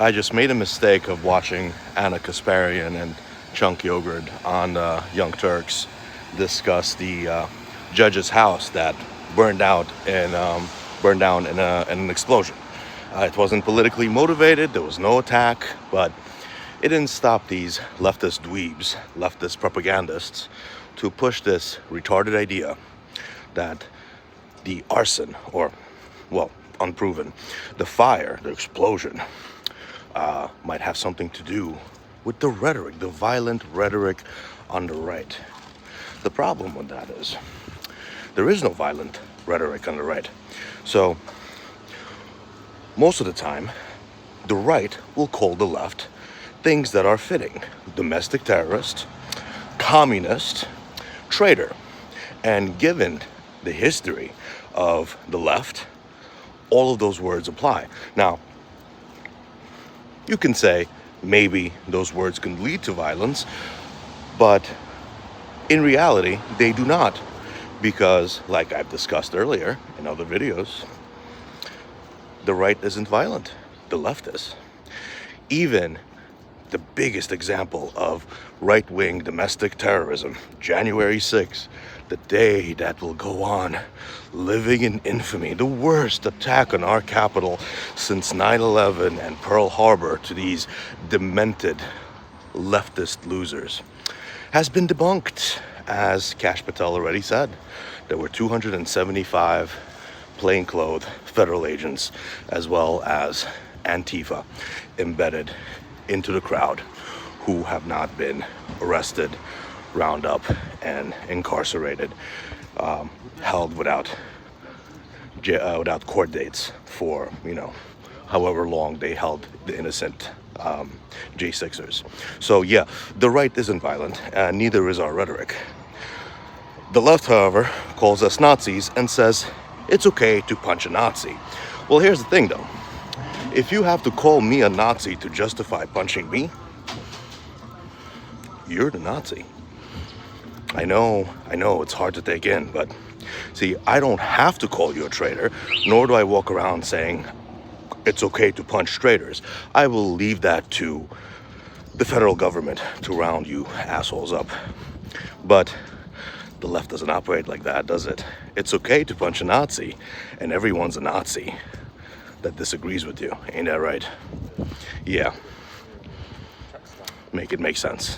I just made a mistake of watching Anna Kasparian and Chunk Yogurt on Young Turks discuss the judge's house that burned out and burned down in an explosion. It wasn't politically motivated. There was no attack, but it didn't stop these leftist dweebs, leftist propagandists, to push this retarded idea that the arson, or, well, unproven, the fire, the explosion, might have something to do with the rhetoric, the violent rhetoric on the right. The problem with that is there is no violent rhetoric on the right. So most of the time, the right will call the left things that are fitting: domestic terrorist, communist, traitor. And given the history of the left, all of those words apply. Now, you can say maybe those words can lead to violence, but in reality, they do not. Because, like I've discussed earlier in other videos, the right isn't violent, the left is. Even the biggest example of right-wing domestic terrorism, January 6th, the day that will go on living in infamy, the worst attack on our capital since 9/11 and Pearl Harbor to these demented leftist losers, has been debunked. As Kash Patel already said, there were 275 plainclothes federal agents as well as Antifa embedded into the crowd who have not been arrested, round up, and incarcerated, held without court dates for, however long they held the innocent J6ers. So yeah, the right isn't violent, and neither is our rhetoric. The left, however, calls us Nazis and says it's okay to punch a Nazi. Well, here's the thing though. If you have to call me a Nazi to justify punching me, you're the Nazi. I know, it's hard to take in, but see, I don't have to call you a traitor, nor do I walk around saying it's okay to punch traitors. I will leave that to the federal government to round you assholes up. But the left doesn't operate like that, does it? It's okay to punch a Nazi, and everyone's a Nazi that disagrees with you. Ain't that right? Yeah. Make it make sense.